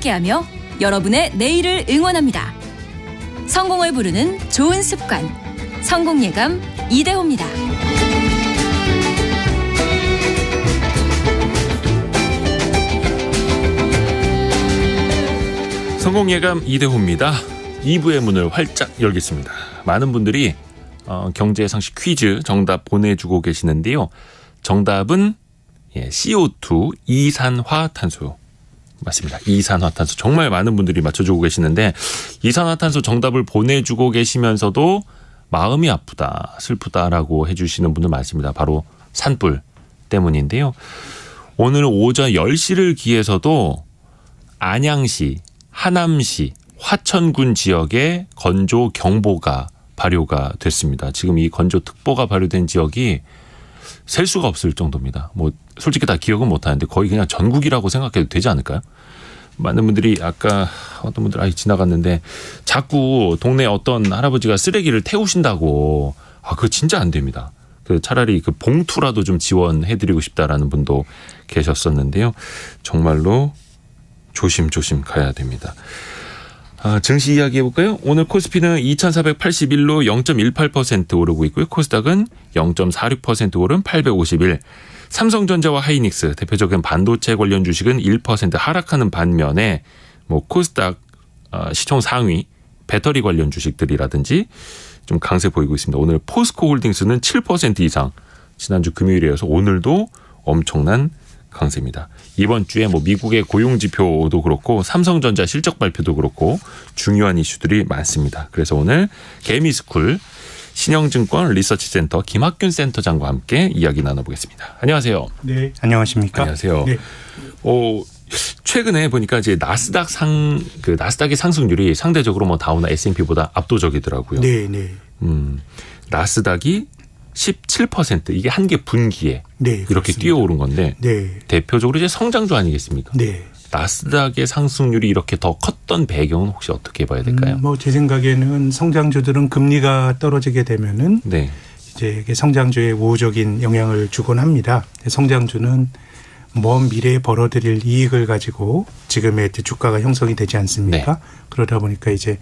함께하며 여러분의 내일을 응원합니다. 성공을 부르는 좋은 습관, 성공예감 이대호입니다. 성공예감 이대호입니다. 2부의 문을 활짝 열겠습니다. 많은 분들이 경제상식 퀴즈 정답 보내주고 계시는데요. 정답은 CO2 이산화탄소 맞습니다. 이산화탄소 정말 많은 분들이 맞춰주고 계시는데 이산화탄소 정답을 보내주고 계시면서도 마음이 아프다 슬프다라고 해주시는 분들 많습니다. 바로 산불 때문인데요. 오늘 오전 10시를 기해서도 안양시, 하남시, 화천군 지역에 건조경보가 발효가 됐습니다. 지금 이 건조특보가 발효된 지역이 셀 수가 없을 정도입니다. 뭐 솔직히 다 기억은 못하는데 거의 그냥 전국이라고 생각해도 되지 않을까요? 많은 분들이 아까 어떤 분들 지나갔는데 자꾸 동네 어떤 할아버지가 쓰레기를 태우신다고 그거 진짜 안 됩니다. 차라리 그 봉투라도 좀 지원해드리고 싶다라는 분도 계셨었는데요. 정말로 조심조심 가야 됩니다. 증시 이야기 해볼까요? 오늘 코스피는 2481로 0.18% 오르고 있고요. 코스닥은 0.46% 오른 851. 삼성전자와 하이닉스 대표적인 반도체 관련 주식은 1% 하락하는 반면에 코스닥 시총 상위 배터리 관련 주식들이라든지 좀 강세 보이고 있습니다. 오늘 포스코홀딩스는 7% 이상 지난주 금요일이어서 오늘도 엄청난 강세입니다. 이번 주에 미국의 고용지표도 그렇고 삼성전자 실적 발표도 그렇고 중요한 이슈들이 많습니다. 그래서 오늘 개미스쿨 신영증권 리서치센터 김학균 센터장과 함께 이야기 나눠보겠습니다. 안녕하세요. 네, 안녕하십니까? 안녕하세요. 네. 최근에 보니까 이제 나스닥의 상승률이 상대적으로 다우나 S&P보다 압도적이더라고요. 네, 네. 나스닥이 17% 이게 한 개 분기에 네, 이렇게 뛰어오른 건데 대표적으로 이제 성장주 아니겠습니까? 네. 나스닥의 상승률이 이렇게 더 컸던 배경은 혹시 어떻게 봐야 될까요? 제 생각에는 성장주들은 금리가 떨어지게 되면은 이제 성장주에 우호적인 영향을 주곤 합니다. 성장주는 먼 미래에 벌어들일 이익을 가지고 지금의 주가가 형성이 되지 않습니까? 그러다 보니까 이제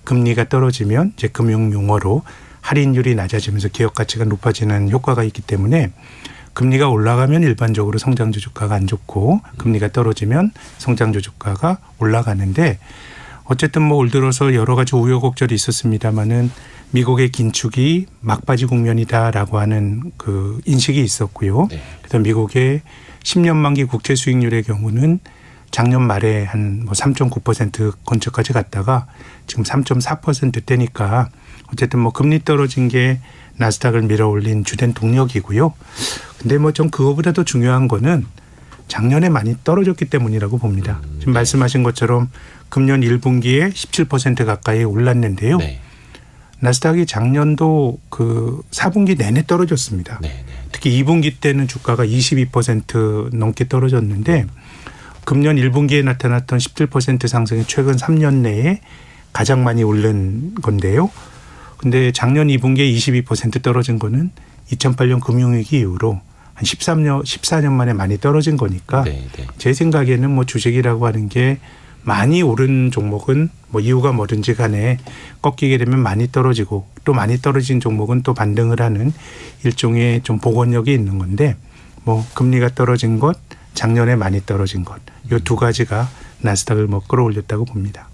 금리가 떨어지면 이제 금융 용어로 할인율이 낮아지면서 기업 가치가 높아지는 효과가 있기 때문에 금리가 올라가면 일반적으로 성장주 주가가 안 좋고 금리가 떨어지면 성장주 주가가 올라가는데 어쨌든 올 들어서 여러 가지 우여곡절이 있었습니다마는 미국의 긴축이 막바지 국면이다라고 하는 그 인식이 있었고요. 그래서 미국의 10년 만기 국채 수익률의 경우는 작년 말에 한 3.9% 근처까지 갔다가 지금 3.4%대니까 어쨌든 금리 떨어진 게 나스닥을 밀어올린 주된 동력이고요. 근데 좀 그거보다도 중요한 거는 작년에 많이 떨어졌기 때문이라고 봅니다. 지금 말씀하신 것처럼 금년 1분기에 17% 가까이 올랐는데요. 나스닥이 작년도 그 4분기 내내 떨어졌습니다. 특히 2분기 때는 주가가 22% 넘게 떨어졌는데 금년 1분기에 나타났던 17% 상승이 최근 3년 내에 가장 많이 오른 건데요. 근데 작년 2분기에 22% 떨어진 거는 2008년 금융위기 이후로 한 14년 만에 많이 떨어진 거니까 제 생각에는 주식이라고 하는 게 많이 오른 종목은 이유가 뭐든지 간에 꺾이게 되면 많이 떨어지고 또 많이 떨어진 종목은 또 반등을 하는 일종의 좀 복원력이 있는 건데 금리가 떨어진 것, 작년에 많이 떨어진 것, 이 두 가지가 나스닥을 끌어올렸다고 봅니다.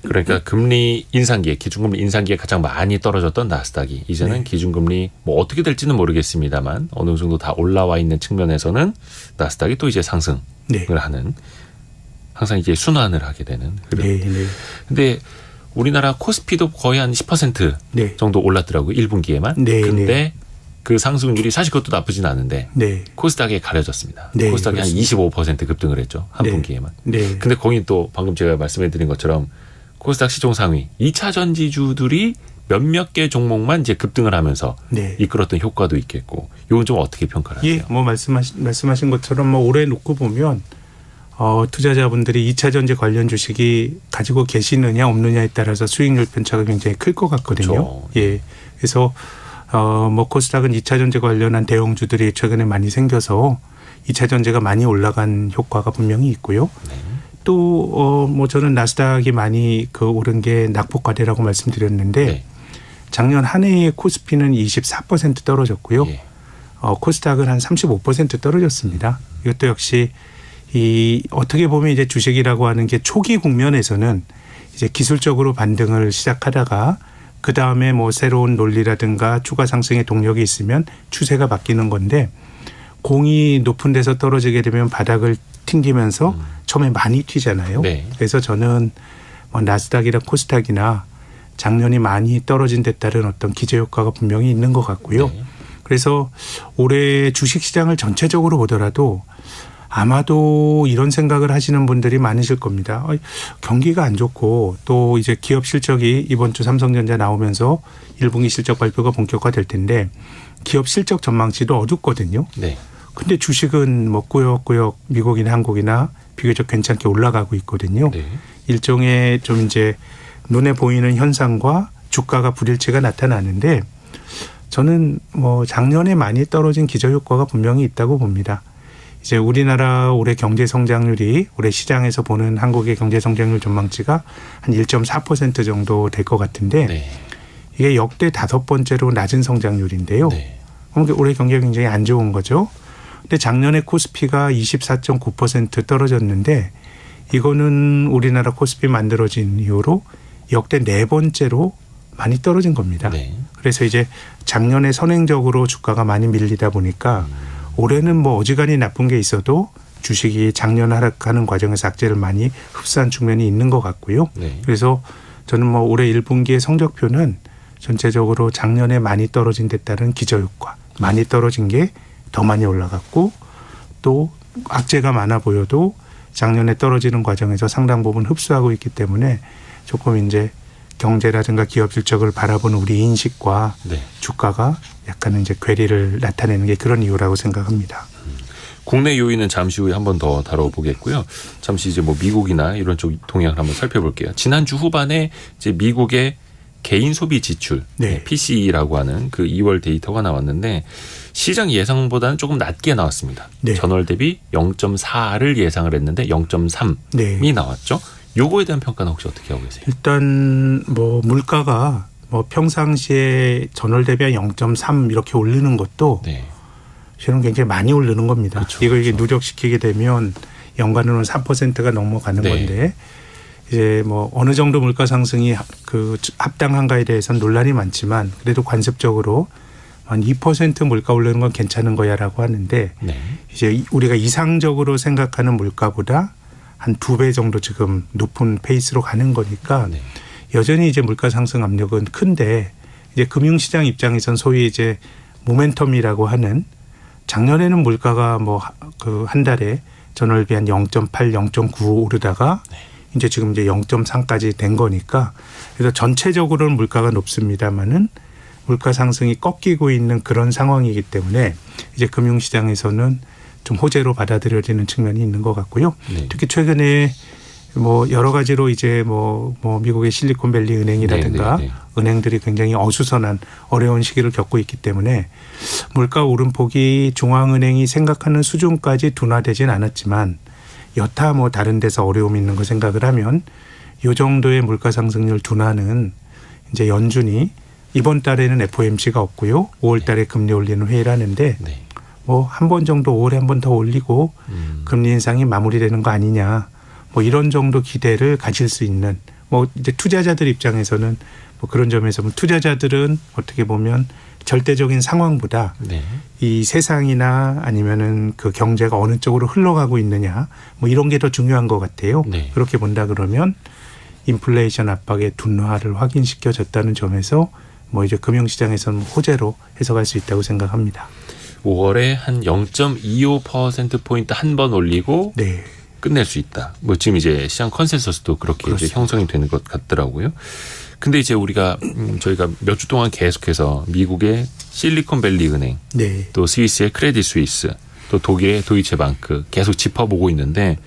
그러니까 금리 인상기에 기준금리 인상기에 가장 많이 떨어졌던 나스닥이 이제는 기준금리 어떻게 될지는 모르겠습니다만 어느 정도 다 올라와 있는 측면에서는 나스닥이 또 이제 상승을 하는 항상 이제 순환을 하게 되는 그런. 근데 우리나라 코스피도 거의 한 10% 정도 올랐더라고요. 1분기에만. 근데 그 상승률이 사실 그것도 나쁘진 않은데 코스닥에 가려졌습니다. 코스닥이 한 25% 급등을 했죠. 한 분기에만. 근데 거기 또 방금 제가 말씀해 드린 것처럼 코스닥 시총 상위 2차 전지주들이 몇몇 개 종목만 이제 급등을 하면서 이끌었던 효과도 있겠고 이건 좀 어떻게 평가를 하세요? 말씀하신 것처럼 올해 놓고 보면 투자자분들이 2차 전지 관련 주식이 가지고 계시느냐 없느냐에 따라서 수익률 편차가 굉장히 클 것 같거든요. 그래서 코스닥은 2차 전지 관련한 대형주들이 최근에 많이 생겨서 2차 전지가 많이 올라간 효과가 분명히 있고요. 또 뭐 저는 나스닥이 많이 그 오른 게 낙폭 과대라고 말씀드렸는데 네. 작년 한 해의 코스피는 24% 떨어졌고요. 예. 코스닥은 한 35% 떨어졌습니다. 이것도 역시 이 어떻게 보면 이제 주식이라고 하는 게 초기 국면에서는 이제 기술적으로 반등을 시작하다가 그 다음에 뭐 새로운 논리라든가 추가 상승의 동력이 있으면 추세가 바뀌는 건데 공이 높은 데서 떨어지게 되면 바닥을 튕기면서 처음에 많이 튀잖아요. 네. 그래서 저는 뭐 나스닥이나 코스닥이나 작년이 많이 떨어진 데 따른 어떤 기저효과가 분명히 있는 것 같고요. 네. 그래서 올해 주식시장을 전체적으로 보더라도 아마도 이런 생각을 하시는 분들이 많으실 겁니다. 경기가 안 좋고 또 이제 기업 실적이 이번 주 삼성전자 나오면서 1분기 실적 발표가 본격화될 텐데 기업 실적 전망치도 어둡거든요. 네. 근데 주식은 뭐 꾸역꾸역 미국이나 한국이나 비교적 괜찮게 올라가고 있거든요. 네. 일종의 좀 이제 눈에 보이는 현상과 주가가 불일치가 나타나는데 저는 뭐 작년에 많이 떨어진 기저효과가 분명히 있다고 봅니다. 이제 우리나라 올해 경제 성장률이 올해 시장에서 보는 한국의 경제 성장률 전망치가 한 1.4% 정도 될 것 같은데 네. 이게 역대 5번째로 낮은 성장률인데요. 네. 올해 경기가 굉장히 안 좋은 거죠. 근데 작년에 코스피가 24.9% 떨어졌는데 이거는 우리나라 코스피 만들어진 이후로 역대 4번째로 많이 떨어진 겁니다. 네. 그래서 이제 작년에 선행적으로 주가가 많이 밀리다 보니까 올해는 뭐 어지간히 나쁜 게 있어도 주식이 작년 하락하는 과정에서 악재를 많이 흡수한 측면이 있는 것 같고요. 네. 그래서 저는 뭐 올해 1분기의 성적표는 전체적으로 작년에 많이 떨어진 데 따른 기저효과, 많이 떨어진 게 더 많이 올라갔고 또 악재가 많아 보여도 작년에 떨어지는 과정에서 상당 부분 흡수하고 있기 때문에 조금 이제 경제라든가 기업 실적을 바라보는 우리 인식과 네. 주가가 약간은 이제 괴리를 나타내는 게 그런 이유라고 생각합니다. 국내 요인은 잠시 후에 한 번 더 다뤄보겠고요. 잠시 이제 뭐 미국이나 이런 쪽 동향을 한번 살펴볼게요. 지난주 후반에 이제 미국의 개인 소비 지출, 네. PCE라고 하는 그 2월 데이터가 나왔는데 시장 예상보다는 조금 낮게 나왔습니다. 네. 전월 대비 0.4를 예상을 했는데 0.3이 네. 나왔죠. 요거에 대한 평가는 혹시 어떻게 하고 계세요? 일단 뭐 물가가 뭐 평상시에 전월 대비 0.3 이렇게 오르는 것도 네. 실은 굉장히 많이 오르는 겁니다. 그렇죠, 이걸 그렇죠. 누적시키게 되면 연간으로는 3%가 넘어가는 네. 건데 이제 뭐 어느 정도 물가 상승이 그 합당한가에 대해서는 논란이 많지만 그래도 관습적으로 한 2% 물가 오르는 건 괜찮은 거야라고 하는데 네. 이제 우리가 이상적으로 생각하는 물가보다 한 2배 정도 지금 높은 페이스로 가는 거니까 네. 여전히 이제 물가 상승 압력은 큰데 이제 금융시장 입장에선 소위 이제 모멘텀이라고 하는 작년에는 물가가 뭐 그 한 달에 전월 대비 한 0.8, 0.9 오르다가 네. 이제 지금 이제 0.3까지 된 거니까 그래서 전체적으로는 물가가 높습니다만은 물가 상승이 꺾이고 있는 그런 상황이기 때문에 이제 금융시장에서는 좀 호재로 받아들여지는 측면이 있는 것 같고요. 네. 특히 최근에 뭐 여러 가지로 이제 뭐 미국의 실리콘밸리 은행이라든가 네, 네, 네. 은행들이 굉장히 어수선한 어려운 시기를 겪고 있기 때문에 물가 오름폭이 중앙은행이 생각하는 수준까지 둔화되진 않았지만 여타 뭐 다른 데서 어려움이 있는 거 생각을 하면 이 정도의 물가 상승률 둔화는 이제 연준이 이번 달에는 FOMC가 없고요. 5월 달에 금리 올리는 회의를 하는데 네. 뭐 한 번 정도 5월에 한 번 더 올리고 금리 인상이 마무리되는 거 아니냐. 뭐 이런 정도 기대를 가질 수 있는 뭐 이제 투자자들 입장에서는 뭐 그런 점에서 투자자들은 어떻게 보면 절대적인 상황보다 네. 이 세상이나 아니면은 그 경제가 어느 쪽으로 흘러가고 있느냐 뭐 이런 게 더 중요한 것 같아요. 네. 그렇게 본다 그러면 인플레이션 압박의 둔화를 확인시켜줬다는 점에서 뭐 이제 금융시장에서는 호재로 해석할 수 있다고 생각합니다. 5월에 한 0.25%포인트 한 번 올리고 네. 끝낼 수 있다. 뭐 지금 이제 시장 컨센서스도 그렇게 이제 형성이 되는 것 같더라고요. 근데 이제 우리가 저희가 몇 주 동안 계속해서 미국의 실리콘밸리 은행, 네. 또 스위스의 크레딧 스위스, 또 독일의 도이체방크 계속 짚어보고 있는데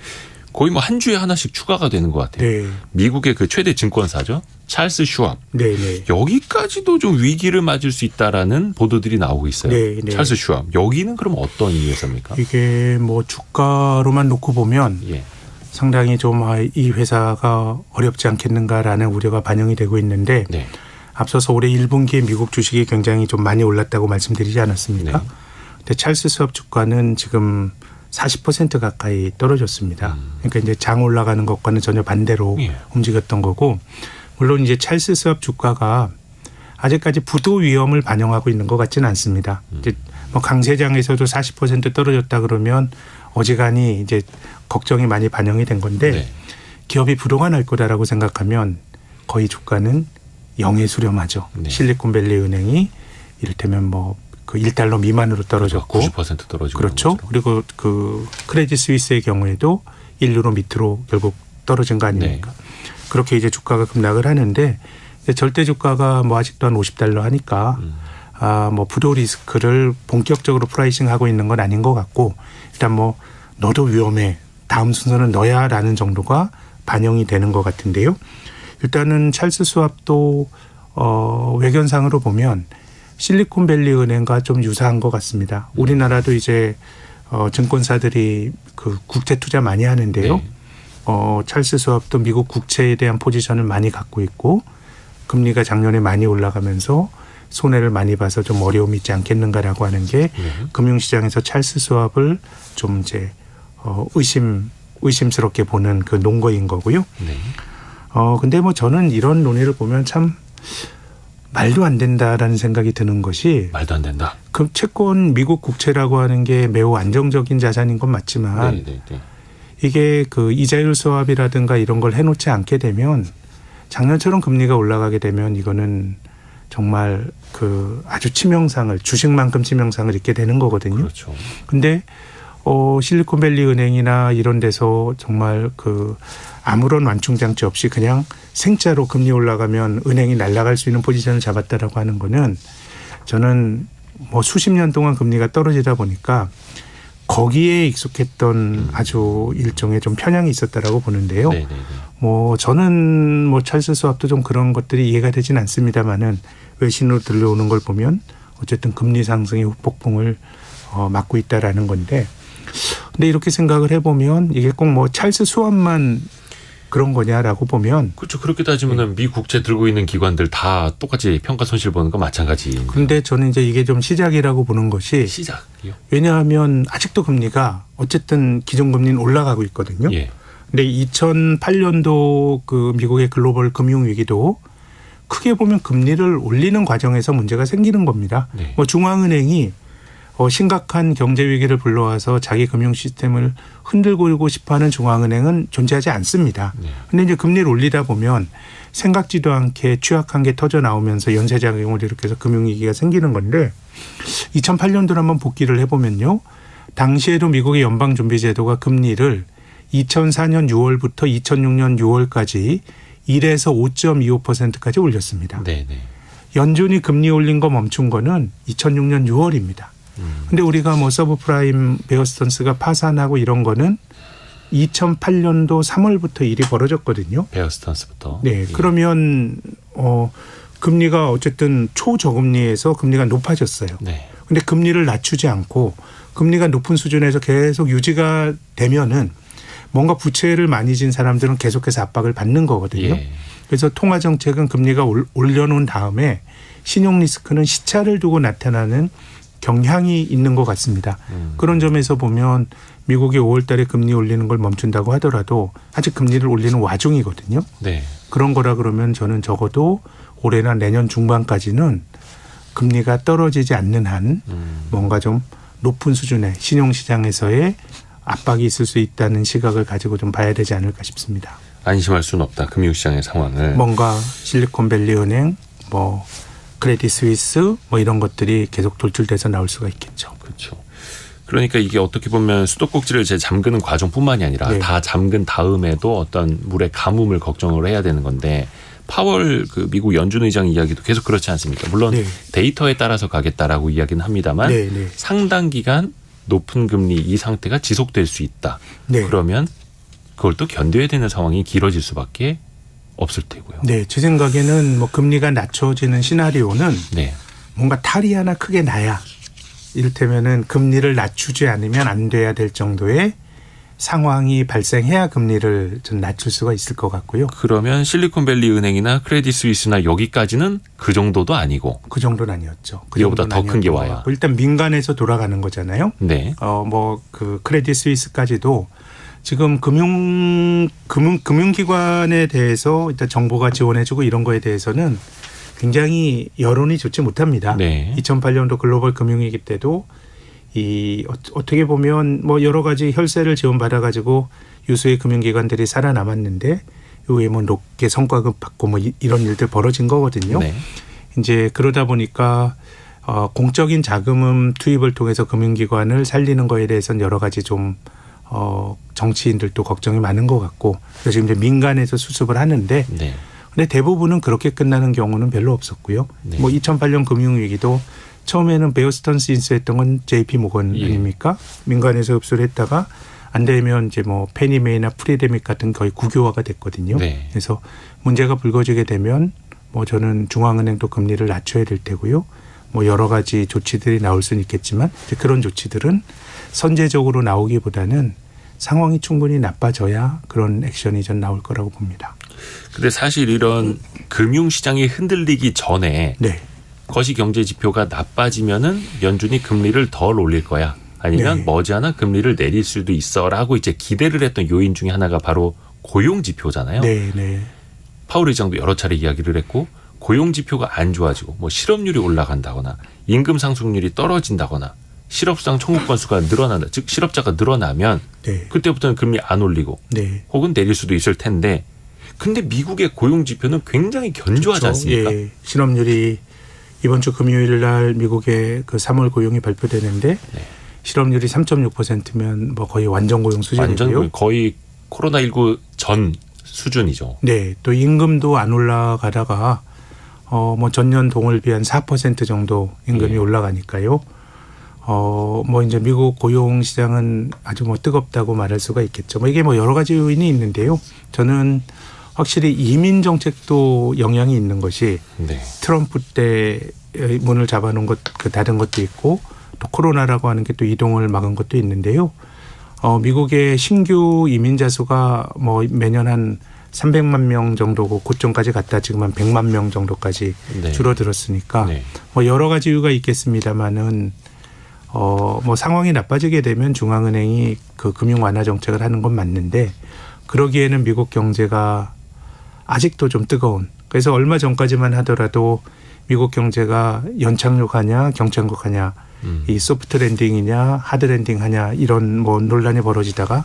거의 뭐 한 주에 하나씩 추가가 되는 것 같아요. 네. 미국의 그 최대 증권사죠. 찰스 슈왑. 네. 네. 여기까지도 좀 위기를 맞을 수 있다라는 보도들이 나오고 있어요. 네, 네. 찰스 슈왑. 여기는 그럼 어떤 이유에서입니까? 이게 뭐 주가로만 놓고 보면 예. 상당히 좀 이 회사가 어렵지 않겠는가라는 우려가 반영이 되고 있는데 네. 앞서서 올해 1분기에 미국 주식이 굉장히 좀 많이 올랐다고 말씀드리지 않았습니까? 네. 근데 찰스 수업 주가는 지금 40% 가까이 떨어졌습니다. 그러니까 이제 장 올라가는 것과는 전혀 반대로 예. 움직였던 거고, 물론 이제 찰스 수업 주가가 아직까지 부도 위험을 반영하고 있는 것 같지는 않습니다. 이제 뭐 강세장에서도 40% 떨어졌다 그러면 어지간히 이제 걱정이 많이 반영이 된 건데 네. 기업이 부도가 날 거다라고 생각하면 거의 주가는 0에 수렴하죠. 네. 실리콘밸리 은행이 이를테면 뭐 그 1달러 미만으로 떨어졌고 90% 떨어지고 그렇죠. 그리고 그 크레딧 스위스의 경우에도 1유로 밑으로 결국 떨어진 거 아닙니까? 네. 그렇게 이제 주가가 급락을 하는데 절대 주가가 뭐 아직도 한 50달러 하니까 뭐 부도 리스크를 본격적으로 프라이싱하고 있는 건 아닌 것 같고 일단 뭐 너도 위험해. 다음 순서는 너야라는 정도가 반영이 되는 것 같은데요. 일단은 찰스 수왑도 외견상으로 보면 실리콘밸리 은행과 좀 유사한 것 같습니다. 우리나라도 이제 증권사들이 그 국채 투자 많이 하는데요. 네. 찰스 수왑도 미국 국채에 대한 포지션을 많이 갖고 있고 금리가 작년에 많이 올라가면서 손해를 많이 봐서 좀 어려움이 있지 않겠는가라고 하는 게 금융시장에서 찰스 수왑을 좀 이제 의심스럽게 보는 그 논거인 거고요. 네. 근데 뭐 저는 이런 논의를 보면 참 말도 안 된다라는 생각이 드는 것이 말도 안 된다. 그 채권 미국 국채라고 하는 게 매우 안정적인 자산인 건 맞지만 이게 그 이자율 수합이라든가 이런 걸 해놓지 않게 되면 작년처럼 금리가 올라가게 되면 이거는 정말 그 아주 치명상을 주식만큼 치명상을 입게 되는 거거든요. 그렇죠. 근데 실리콘밸리 은행이나 이런 데서 정말 그 아무런 완충 장치 없이 그냥 생짜로 금리 올라가면 은행이 날아갈 수 있는 포지션을 잡았다라고 하는 거는 저는 뭐 수십 년 동안 금리가 떨어지다 보니까 거기에 익숙했던 아주 일종의 좀 편향이 있었다라고 보는데요. 네네네. 뭐 저는 뭐 찰스 수왑도 좀 그런 것들이 이해가 되진 않습니다만은 외신으로 들려오는 걸 보면 어쨌든 금리 상승의 후폭풍을 맞고 있다라는 건데, 근데 이렇게 생각을 해보면 이게 꼭 뭐 찰스 수왑만 그런 거냐라고 보면 그렇죠. 그렇게 따지면은 미 국채 들고 있는 기관들 다 똑같이 평가 손실 보는 거 마찬가지. 근데 저는 이제 이게 좀 시작이라고 보는 것이 시작이요. 왜냐하면 아직도 금리가 어쨌든 기존금리는 올라가고 있거든요. 예. 근데 2008년도 그 미국의 글로벌 금융 위기도 크게 보면 금리를 올리는 과정에서 문제가 생기는 겁니다. 네. 뭐 중앙은행이 심각한 경제 위기를 불러와서 자기 금융 시스템을 흔들고 싶어하는 중앙은행은 존재하지 않습니다. 그런데 이제 금리를 올리다 보면 생각지도 않게 취약한 게 터져 나오면서 연쇄작용을 일으켜서 금융위기가 생기는 건데 2008년도를 한번 복기를 해보면요. 당시에도 미국의 연방준비제도가 금리를 2004년 6월부터 2006년 6월까지 1에서 5.25%까지 올렸습니다. 네네. 연준이 금리 올린 거 멈춘 거는 2006년 6월입니다. 근데 우리가 뭐 서브프라임 베어스턴스가 파산하고 이런 거는 2008년도 3월부터 일이 벌어졌거든요. 베어스턴스부터. 네. 그러면 금리가 어쨌든 초저금리에서 금리가 높아졌어요. 네. 근데 금리를 낮추지 않고 금리가 높은 수준에서 계속 유지가 되면은 뭔가 부채를 많이 진 사람들은 계속해서 압박을 받는 거거든요. 예. 그래서 통화정책은 금리가 올려놓은 다음에 신용 리스크는 시차를 두고 나타나는 경향이 있는 것 같습니다. 그런 점에서 보면 미국이 5월 달에 금리 올리는 걸 멈춘다고 하더라도 아직 금리를 올리는 와중이거든요. 네. 그런 거라 그러면 저는 적어도 올해나 내년 중반까지는 금리가 떨어지지 않는 한 뭔가 좀 높은 수준의 신용시장에서의 압박이 있을 수 있다는 시각을 가지고 좀 봐야 되지 않을까 싶습니다. 안심할 수는 없다. 금융시장의 상황을. 뭔가 실리콘밸리 은행, 뭐 크레딧 스위스 뭐 이런 것들이 계속 돌출돼서 나올 수가 있겠죠. 그렇죠. 그러니까 이게 어떻게 보면 수도꼭지를 제 잠그는 과정뿐만이 아니라 네. 다 잠근 다음에도 어떤 물의 가뭄을 걱정을 해야 되는 건데 파월 그 미국 연준 의장 이야기도 계속 그렇지 않습니까? 물론 네. 데이터에 따라서 가겠다라고 이야기는 합니다만 네, 네. 상당 기간 높은 금리 이 상태가 지속될 수 있다. 네. 그러면 그걸 또 견뎌야 되는 상황이 길어질 수밖에 없을 테고요. 네, 제 생각에는 뭐 금리가 낮춰지는 시나리오는 네. 뭔가 탈이 하나 크게 나야 이를테면은 금리를 낮추지 않으면 안 돼야 될 정도의 상황이 발생해야 금리를 좀 낮출 수가 있을 것 같고요. 그러면 실리콘밸리 은행이나 크레딧 스위스나 여기까지는 그 정도도 아니고. 그 정도는 아니었죠. 이거보다 더 큰 게 와요. 일단 민간에서 돌아가는 거잖아요. 네. 그 크레딧 스위스까지도 지금 금융기관에 대해서 일단 정부가 지원해주고 이런 거에 대해서는 굉장히 여론이 좋지 못합니다. 네. 2008년도 글로벌 금융위기 때도 어떻게 보면 뭐 여러 가지 혈세를 지원받아가지고 유수의 금융기관들이 살아남았는데 이후에 뭐 높게 성과급 받고 뭐 이런 일들 벌어진 거거든요. 네. 이제 그러다 보니까 공적인 자금 투입을 통해서 금융기관을 살리는 거에 대해서는 여러 가지 좀 정치인들도 걱정이 많은 것 같고 그래서 지금 이제 민간에서 수습을 하는데 네. 근데 대부분은 그렇게 끝나는 경우는 별로 없었고요. 네. 뭐 2008년 금융위기도 처음에는 베어스턴스 인수했던 건 JP 모건 아닙니까? 민간에서 흡수를 했다가 안 되면 이제 뭐 페니메이나 프리데믹 같은 거의 국유화가 됐거든요. 네. 그래서 문제가 불거지게 되면 뭐 저는 중앙은행도 금리를 낮춰야 될 테고요. 뭐 여러 가지 조치들이 나올 수는 있겠지만 이제 그런 조치들은 선제적으로 나오기보다는 상황이 충분히 나빠져야 그런 액션이 전 나올 거라고 봅니다. 근데 사실 이런 금융시장이 흔들리기 전에 네. 거시경제 지표가 나빠지면은 연준이 금리를 덜 올릴 거야. 아니면 네. 머지않아 금리를 내릴 수도 있어라고 이제 기대를 했던 요인 중에 하나가 바로 고용 지표잖아요. 네, 네. 파월 의장도 여러 차례 이야기를 했고 고용 지표가 안 좋아지고 뭐 실업률이 올라간다거나 임금 상승률이 떨어진다거나 실업수당 청구 건수가 늘어난다. 즉 실업자가 늘어나면 네. 그때부터는 금리 안 올리고 네. 혹은 내릴 수도 있을 텐데 근데 미국의 고용 지표는 굉장히 견조하지 그렇죠. 않습니까? 예. 실업률이 이번 주 금요일 날 미국의 그 3월 고용이 발표되는데 네. 실업률이 3.6%면 뭐 거의 완전 고용 수준이고요. 완전 거의 코로나19 전 수준이죠. 네. 또 임금도 안 올라가다가 뭐 전년 동을 비한 4% 정도 임금이 예. 올라가니까요. 뭐 이제 미국 고용 시장은 아주 뭐 뜨겁다고 말할 수가 있겠죠. 뭐 이게 뭐 여러 가지 요인이 있는데요. 저는 확실히 이민 정책도 영향이 있는 것이 네. 트럼프 때 문을 잡아놓은 것, 그 닫은 것도 있고 또 코로나라고 하는 게 또 이동을 막은 것도 있는데요. 미국의 신규 이민자 수가 뭐 매년 한 300만 명 정도고 고점까지 갔다 지금 한 100만 명 정도까지 네. 줄어들었으니까 네. 뭐 여러 가지 이유가 있겠습니다만은 뭐 상황이 나빠지게 되면 중앙은행이 그 금융 완화 정책을 하는 건 맞는데 그러기에는 미국 경제가 아직도 좀 뜨거운. 그래서 얼마 전까지만 하더라도 미국 경제가 연착륙하냐 경착륙하냐 이 소프트 랜딩이냐 하드 랜딩 하냐 이런 뭐 논란이 벌어지다가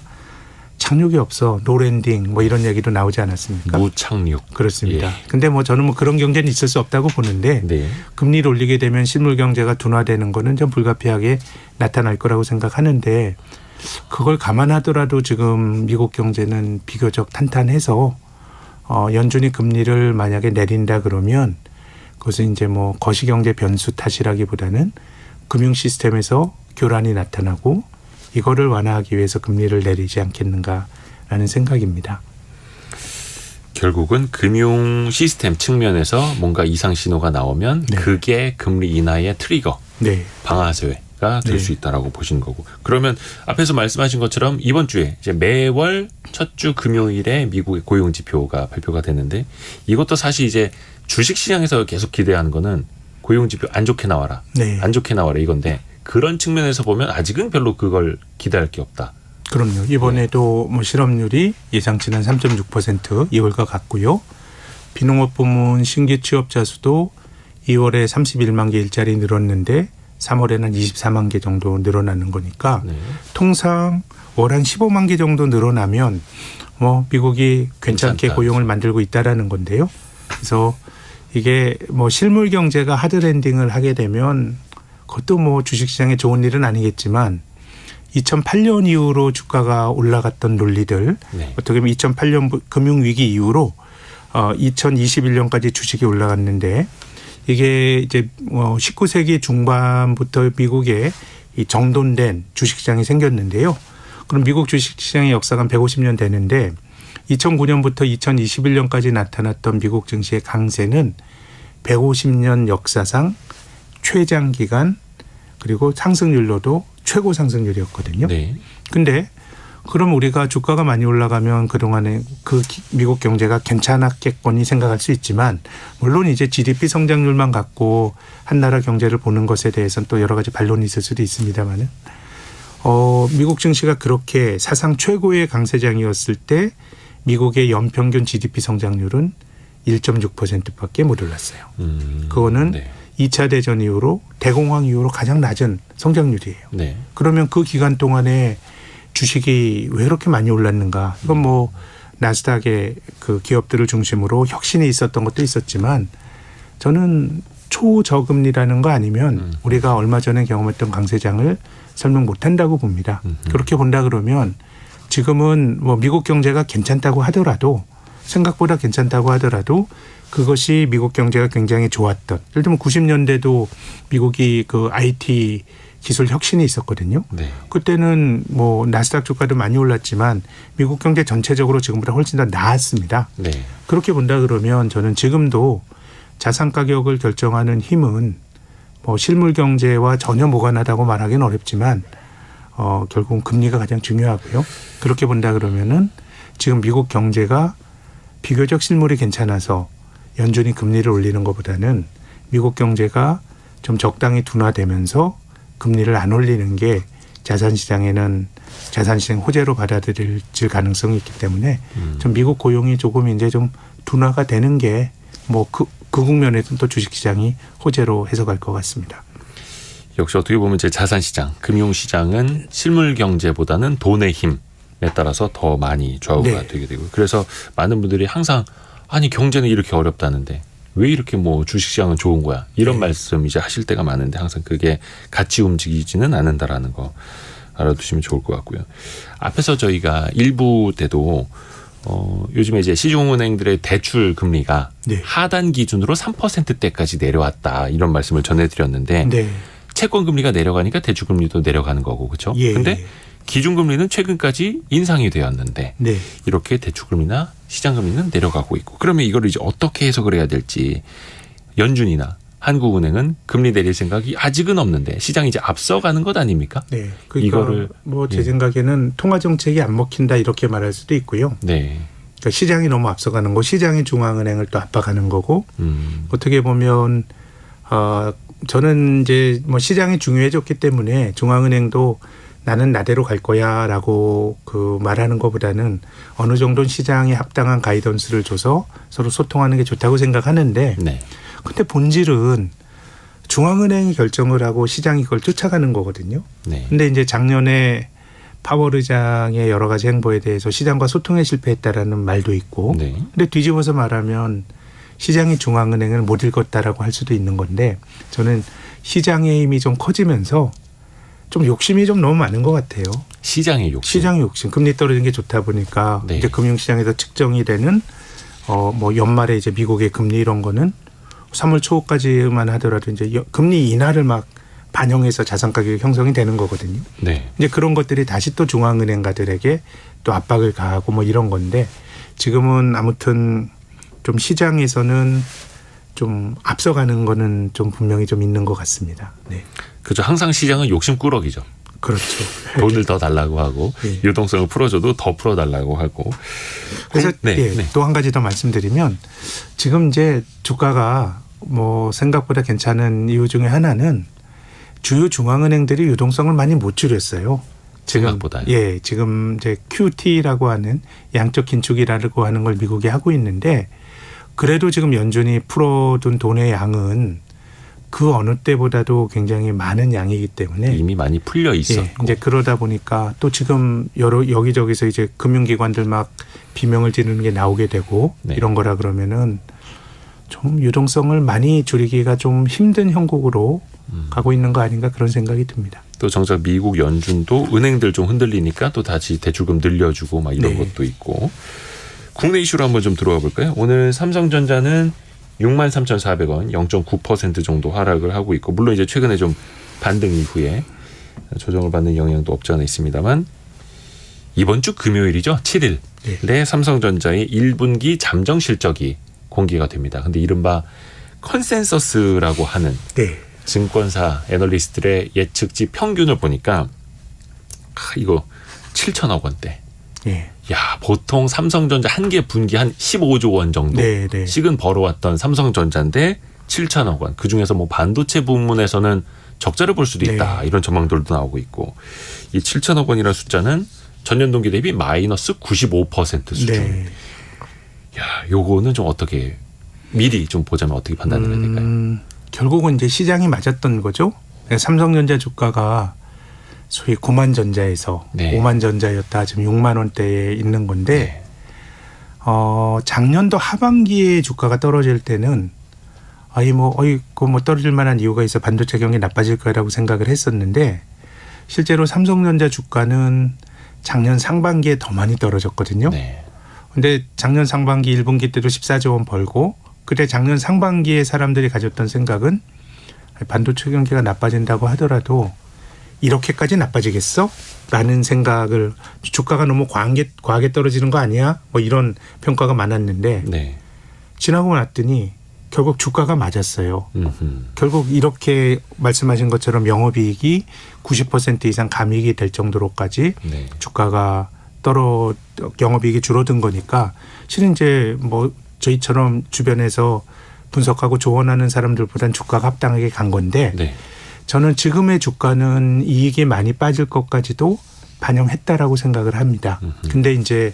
착륙이 없어 노랜딩 뭐 이런 얘기도 나오지 않았습니까? 무착륙. 그렇습니다. 예. 근데 뭐 저는 뭐 그런 경제는 있을 수 없다고 보는데 네. 금리를 올리게 되면 실물 경제가 둔화되는 거는 좀 불가피하게 나타날 거라고 생각하는데 그걸 감안하더라도 지금 미국 경제는 비교적 탄탄해서 연준이 금리를 만약에 내린다 그러면 그것은 이제 뭐 거시경제 변수 탓이라기보다는 금융 시스템에서 교란이 나타나고 이거를 완화하기 위해서 금리를 내리지 않겠는가라는 생각입니다. 결국은 금융 시스템 측면에서 뭔가 이상 신호가 나오면 네. 그게 금리 인하의 트리거, 네. 방아쇠가 될 수 네. 있다라고 보시는 거고. 그러면 앞에서 말씀하신 것처럼 이번 주에 이제 매월 첫 주 금요일에 미국의 고용 지표가 발표가 되는데 이것도 사실 이제 주식 시장에서 계속 기대하는 거는 고용 지표 안 좋게 나와라. 네. 안 좋게 나와라 이건데 그런 측면에서 보면 아직은 별로 그걸 기대할 게 없다. 그럼요. 이번에도 뭐 실업률이 예상치는 3.6% 이월과 같고요. 비농업 부문 신규 취업자 수도 2월에 31만 개 일자리 늘었는데 3월에는 한 24만 개 정도 늘어나는 거니까 네. 통상 월 한 15만 개 정도 늘어나면 뭐 미국이 괜찮게 괜찮다. 고용을 만들고 있다라는 건데요. 그래서 이게 뭐 실물 경제가 하드 랜딩을 하게 되면 그것도 뭐 주식시장에 좋은 일은 아니겠지만 2008년 이후로 주가가 올라갔던 논리들 네. 어떻게 보면 2008년 금융위기 이후로 2021년까지 주식이 올라갔는데 이게 이제 19세기 중반부터 미국에 이 정돈된 주식시장이 생겼는데요. 그럼 미국 주식시장의 역사가 한 150년 되는데 2009년부터 2021년까지 나타났던 미국 증시의 강세는 150년 역사상 최장기간 그리고 상승률로도 최고 상승률이었거든요. 네. 근데 그럼 우리가 주가가 많이 올라가면 그동안에 미국 경제가 괜찮았겠거니 생각할 수 있지만 물론 이제 GDP 성장률만 갖고 한 나라 경제를 보는 것에 대해서는 또 여러 가지 반론이 있을 수도 있습니다만은 미국 증시가 그렇게 사상 최고의 강세장이었을 때 미국의 연평균 GDP 성장률은 1.6%밖에 못 올랐어요. 그거는 네. 2차 대전 이후로 대공황 이후로 가장 낮은 성장률이에요. 네. 그러면 그 기간 동안에 주식이 왜 이렇게 많이 올랐는가? 이건 뭐 나스닥의 그 기업들을 중심으로 혁신이 있었던 것도 있었지만 저는 초저금리라는 거 아니면 우리가 얼마 전에 경험했던 강세장을 설명 못한다고 봅니다. 그렇게 본다 그러면 지금은 뭐 미국 경제가 괜찮다고 하더라도 생각보다 괜찮다고 하더라도 그것이 미국 경제가 굉장히 좋았던 예를 들면 90년대도 미국이 그 IT 기술 혁신이 있었거든요. 네. 그때는 뭐 나스닥 주가도 많이 올랐지만 미국 경제 전체적으로 지금보다 훨씬 더 나았습니다. 네. 그렇게 본다 그러면 저는 지금도 자산 가격을 결정하는 힘은 뭐 실물 경제와 전혀 무관하다고 말하기는 어렵지만 결국은 금리가 가장 중요하고요. 그렇게 본다 그러면은 지금 미국 경제가 비교적 실물이 괜찮아서 연준이 금리를 올리는 것보다는 미국 경제가 좀 적당히 둔화되면서 금리를 안 올리는 게 자산시장에는 자산시장 호재로 받아들일 가능성이 있기 때문에 좀 미국 고용이 조금 이제 좀 둔화가 되는 게 뭐 그 국면에서는 또 주식시장이 호재로 해석할 것 같습니다. 역시 어떻게 보면 제 자산시장, 금융시장은 실물 경제보다는 돈의 힘에 따라서 더 많이 좌우가 네. 되게 되고 그래서 많은 분들이 항상 아니 경제는 이렇게 어렵다는데 왜 이렇게 뭐 주식시장은 좋은 거야 이런 네. 말씀 이제 하실 때가 많은데 항상 그게 같이 움직이지는 않는다라는 거 알아두시면 좋을 것 같고요. 앞에서 저희가 일부 때도 요즘에 이제 시중은행들의 대출 금리가 네. 하단 기준으로 3%대까지 내려왔다 이런 말씀을 전해드렸는데 네. 채권 금리가 내려가니까 대출 금리도 내려가는 거고 그렇죠? 그런데 예. 기준금리는 최근까지 인상이 되었는데 네. 이렇게 대출금리나 시장금리는 내려가고 있고 그러면 이걸 이제 어떻게 해석을 해야 될지 연준이나 한국은행은 금리 내릴 생각이 아직은 없는데 시장이 이제 앞서가는 것 아닙니까? 네. 그러니까 이거를 뭐 제 생각에는 통화 정책이 안 먹힌다 이렇게 말할 수도 있고요. 네. 그러니까 시장이 너무 앞서가는 거, 시장이 중앙은행을 또 압박하는 거고 어떻게 보면 저는 이제 뭐 시장이 중요해졌기 때문에 중앙은행도 나는 나대로 갈 거야라고 그 말하는 것보다는 어느 정도는 시장에 합당한 가이던스를 줘서 서로 소통하는 게 좋다고 생각하는데 네. 근데 본질은 중앙은행이 결정을 하고 시장이 그걸 쫓아가는 거거든요. 네. 근데 이제 작년에 파월 의장의 여러 가지 행보에 대해서 시장과 소통에 실패했다라는 말도 있고 네. 근데 뒤집어서 말하면 시장이 중앙은행을 못 읽었다라고 할 수도 있는 건데 저는 시장의 힘이 좀 커지면서 좀 욕심이 좀 너무 많은 것 같아요. 시장의 욕심. 시장의 욕심. 금리 떨어지는 게 좋다 보니까 네. 이제 금융시장에서 측정이 되는 뭐 연말에 이제 미국의 금리 이런 거는 3월 초까지만 하더라도 이제 금리 인하를 막 반영해서 자산 가격이 형성이 되는 거거든요. 네. 이제 그런 것들이 다시 또 중앙은행가들에게 또 압박을 가하고 뭐 이런 건데 지금은 아무튼 좀 시장에서는 좀 앞서가는 거는 좀 분명히 좀 있는 것 같습니다. 네. 그렇죠. 항상 시장은 욕심꾸러기죠. 그렇죠. 돈을 더 달라고 하고 네. 유동성을 풀어줘도 더 풀어달라고 하고. 그래서 네. 네. 네. 또 한 가지 더 말씀드리면 지금 이제 주가가 뭐 생각보다 괜찮은 이유 중에 하나는 주요 중앙은행들이 유동성을 많이 못 줄였어요. 생각보다요. 예, 지금 이제 QT라고 하는 양적 긴축이라고 하는 걸 미국이 하고 있는데 그래도 지금 연준이 풀어둔 돈의 양은 그 어느 때보다도 굉장히 많은 양이기 때문에 이미 많이 풀려 있었고 예, 이제 그러다 보니까 또 지금 여기저기서 이제 금융기관들 막 비명을 지르는 게 나오게 되고 네. 이런 거라 그러면은 좀 유동성을 많이 줄이기가 좀 힘든 형국으로 가고 있는 거 아닌가 그런 생각이 듭니다. 또 정작 미국 연준도 은행들 좀 흔들리니까 또 다시 대출금 늘려주고 막 이런 네. 것도 있고. 국내 이슈로 한번 좀 들어가 볼까요? 오늘 삼성전자는 63,400원 0.9% 정도 하락을 하고 있고 물론 이제 최근에 좀 반등 이후에 조정을 받는 영향도 없지 않아 있습니다만 이번 주 금요일이죠. 7일에 네. 삼성전자의 1분기 잠정 실적이 공개가 됩니다. 근데 이른바 컨센서스라고 하는 네. 증권사 애널리스트들의 예측치 평균을 보니까 이거 7천억 원대. 예. 야, 보통 삼성전자 한 개 분기 한 15조 원 정도씩은 벌어왔던 삼성전자인데 7천억 원. 그중에서 뭐 반도체 부문에서는 적자를 볼 수도 있다. 이런 전망들도 나오고 있고. 이 7천억 원이라는 숫자는 전년 동기 대비 마이너스 95% 수준. 네. 야, 요거는 좀 어떻게 미리 좀 보자면 어떻게 판단을 해야 될까요? 결국은 이제 시장이 맞았던 거죠. 삼성전자 주가가 소위 9만 전자에서 5만 전자였다 지금 6만 원대에 있는 건데 작년도 하반기에 주가가 떨어질 때는 뭐 떨어질 만한 이유가 있어 반도체 경기 나빠질 거라고 생각을 했었는데 실제로 삼성전자 주가는 작년 상반기에 더 많이 떨어졌거든요. 근데 작년 상반기 1분기 때도 14조 원 벌고 그때 작년 상반기에 사람들이 가졌던 생각은 반도체 경기가 나빠진다고 하더라도 이렇게까지 나빠지겠어? 라는 생각을 주가가 너무 과하게 떨어지는 거 아니야? 뭐 이런 평가가 많았는데 지나고 났더니 결국 주가가 맞았어요. 결국 이렇게 말씀하신 것처럼 영업이익이 90% 이상 감익이 될 정도로까지 주가가 영업이익이 줄어든 거니까 실은 이제 뭐 저희처럼 주변에서 분석하고 조언하는 사람들보다는 주가가 합당하게 간 건데 저는 지금의 주가는 이익이 많이 빠질 것까지도 반영했다라고 생각을 합니다. 근데 이제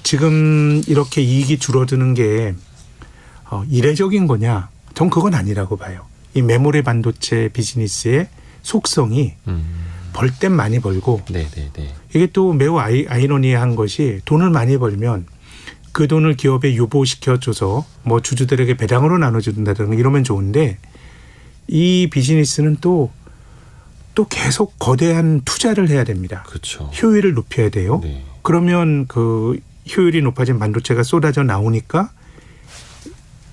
지금 이렇게 이익이 줄어드는 게 이례적인 거냐? 전 그건 아니라고 봐요. 이 메모리 반도체 비즈니스의 속성이 벌 땐 많이 벌고 이게 또 매우 아이러니한 것이 돈을 많이 벌면 그 돈을 기업에 유보시켜줘서 뭐 주주들에게 배당으로 나눠준다든가 이러면 좋은데 이 비즈니스는 또 계속 거대한 투자를 해야 됩니다. 그렇죠. 효율을 높여야 돼요. 그러면 그 효율이 높아진 반도체가 쏟아져 나오니까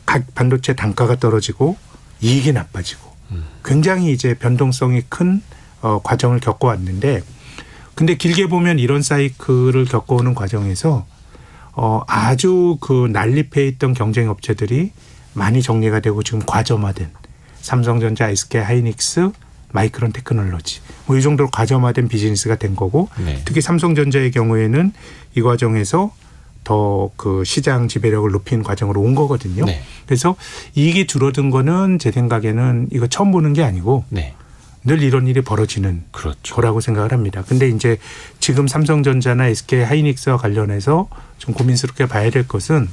각 반도체 단가가 떨어지고 이익이 나빠지고 굉장히 이제 변동성이 큰 과정을 겪어왔는데 근데 길게 보면 이런 사이클을 겪어오는 과정에서 아주 그 난립해 있던 경쟁 업체들이 많이 정리가 되고 지금 과점화된 삼성전자, SK 하이닉스, 마이크론 테크놀로지 뭐 이 정도로 과점화된 비즈니스가 된 거고 특히 삼성전자의 경우에는 이 과정에서 더 그 시장 지배력을 높인 과정으로 온 거거든요. 그래서 이익이 줄어든 거는 제 생각에는 이거 처음 보는 게 아니고 늘 이런 일이 벌어지는 거라고 생각을 합니다. 근데 이제 지금 삼성전자나 SK 하이닉스와 관련해서 좀 고민스럽게 봐야 될 것은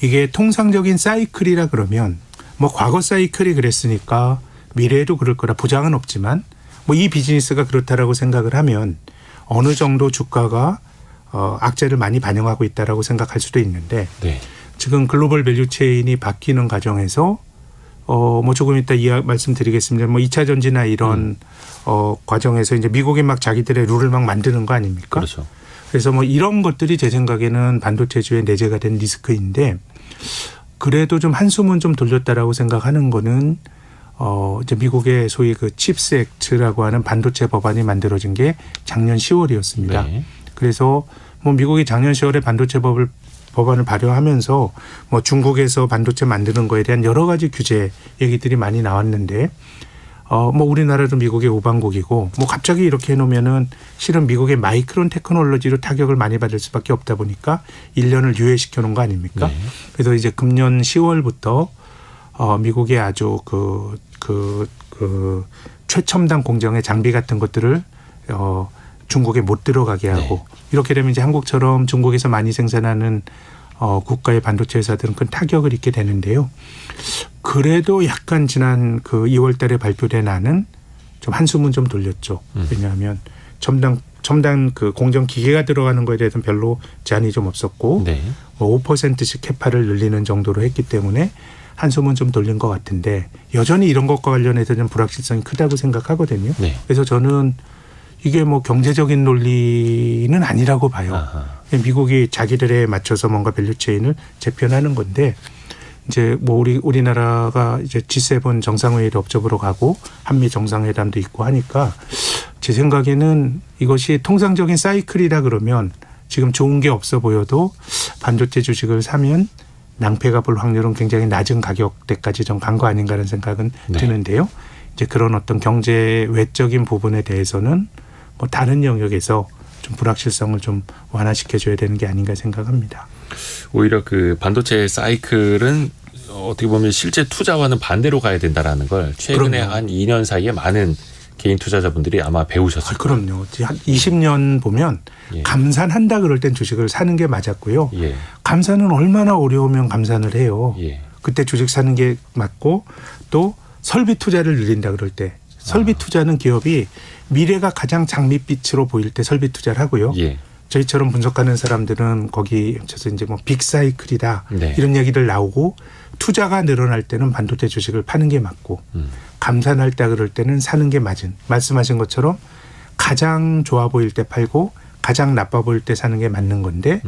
이게 통상적인 사이클이라 그러면 뭐 과거 사이클이 그랬으니까 미래에도 그럴 거라 보장은 없지만 뭐 이 비즈니스가 그렇다라고 생각을 하면 어느 정도 주가가 악재를 많이 반영하고 있다라고 생각할 수도 있는데 지금 글로벌 밸류 체인이 바뀌는 과정에서 뭐 조금 이따 말씀드리겠습니다. 뭐 2차 전지나 이런 과정에서 이제 미국이 막 자기들의 룰을 막 만드는 거 아닙니까? 그렇죠. 그래서 뭐 이런 것들이 제 생각에는 반도체주에 내재가 된 리스크인데 그래도 좀 한숨은 좀 돌렸다라고 생각하는 거는 이제 미국의 소위 그 칩스 액트라고 하는 반도체 법안이 만들어진 게 작년 10월이었습니다. 그래서 뭐 미국이 작년 10월에 반도체 법안을 발효하면서 뭐 중국에서 반도체 만드는 거에 대한 여러 가지 규제 얘기들이 많이 나왔는데 뭐 우리나라도 미국의 우방국이고 뭐 갑자기 이렇게 해놓으면은 실은 미국의 마이크론 테크놀로지로 타격을 많이 받을 수밖에 없다 보니까 1년을 유예시켜 놓은 거 아닙니까? 그래서 이제 금년 10월부터 미국의 아주 그 최첨단 공정의 장비 같은 것들을 중국에 못 들어가게 하고 이렇게 되면 이제 한국처럼 중국에서 많이 생산하는 국가의 반도체 회사들은 큰 타격을 입게 되는데요. 그래도 약간 지난 그 2월 달에 발표된 안은 좀 한숨은 좀 돌렸죠. 왜냐하면 첨단 그 공정 기계가 들어가는 거에 대해서는 별로 제한이 좀 없었고 뭐 5%씩 캐파를 늘리는 정도로 했기 때문에 한숨은 좀 돌린 것 같은데 여전히 이런 것과 관련해서 좀 불확실성이 크다고 생각하거든요. 그래서 저는 이게 뭐 경제적인 논리는 아니라고 봐요. 미국이 자기들에 맞춰서 뭔가 밸류체인을 재편하는 건데 이제 뭐 우리나라가 이제 G7 정상회의를 업적으로 가고 한미 정상회담도 있고 하니까 제 생각에는 이것이 통상적인 사이클이라 그러면 지금 좋은 게 없어 보여도 반도체 주식을 사면 낭패가 볼 확률은 굉장히 낮은 가격대까지 좀 간 거 아닌가라는 생각은 드는데요. 이제 그런 어떤 경제 외적인 부분에 대해서는 뭐 다른 영역에서 좀 불확실성을 좀 완화시켜줘야 되는 게 아닌가 생각합니다. 오히려 그 반도체 사이클은 어떻게 보면 실제 투자와는 반대로 가야 된다라는 걸 최근에 그럼요. 한 2년 사이에 많은 개인 투자자분들이 아마 배우셨을 거예요. 그럼요. 한 20년 보면 예. 감산한다 그럴 땐 주식을 사는 게 맞았고요. 예. 감산은 얼마나 어려우면 감산을 해요. 예. 그때 주식 사는 게 맞고 또 설비 투자를 늘린다 그럴 때 설비 투자는 기업이 미래가 가장 장밋빛으로 보일 때 설비 투자를 하고요. 예. 저희처럼 분석하는 사람들은 거기 합쳐서 이제 뭐 빅사이클이다 네. 이런 얘기들 나오고 투자가 늘어날 때는 반도체 주식을 파는 게 맞고 감산할 때 그럴 때는 사는 게 맞은 말씀하신 것처럼 가장 좋아 보일 때 팔고 가장 나빠 보일 때 사는 게 맞는 건데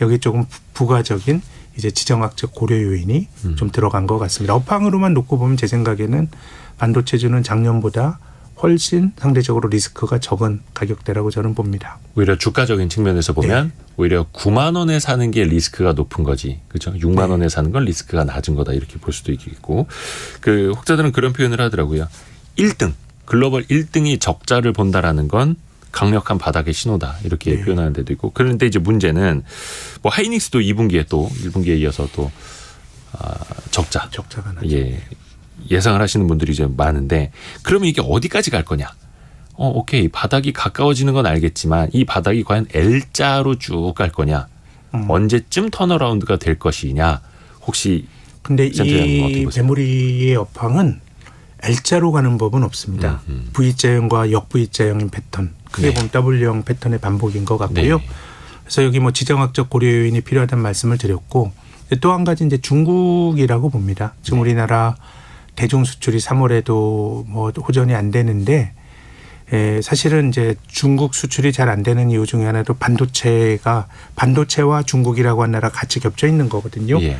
여기 조금 부가적인 이제 지정학적 고려 요인이 좀 들어간 것 같습니다. 업황으로만 놓고 보면 제 생각에는 반도체주는 작년보다 훨씬 상대적으로 리스크가 적은 가격대라고 저는 봅니다. 오히려 주가적인 측면에서 보면 네. 오히려 9만 원에 사는 게 리스크가 높은 거지. 그렇죠? 6만 네. 원에 사는 건 리스크가 낮은 거다. 이렇게 볼 수도 있겠고. 그 혹자들은 그런 표현을 하더라고요. 1등, 글로벌 1등이 적자를 본다라는 건 강력한 바닥의 신호다. 이렇게 네. 표현하는 데도 있고. 그런데 이제 문제는 뭐 하이닉스도 2분기에 또 1분기에 이어서 또 적자가 나죠. 예. 예상을 하시는 분들이 이제 많은데 그러면 이게 어디까지 갈 거냐? 오케이. 바닥이 가까워지는 건 알겠지만 이 바닥이 과연 L자로 쭉 갈 거냐? 언제쯤 턴어라운드가 될 것이냐? 혹시 근데 센터장님은 어떻게 이 보세요? 메모리의 업황은 L자로 가는 법은 없습니다. V자형과 역V자형인 패턴. 크게 네. 보면 W형 패턴의 반복인 것 같고요. 네. 그래서 여기 뭐 지정학적 고려 요인이 필요하다는 말씀을 드렸고 또 한 가지 이제 중국이라고 봅니다. 지금 우리나라 대중 수출이 3월에도 뭐 호전이 안 되는데 사실은 이제 중국 수출이 잘 안 되는 이유 중에 하나도 반도체와 중국이라고 하는 나라 같이 겹쳐 있는 거거든요. 예.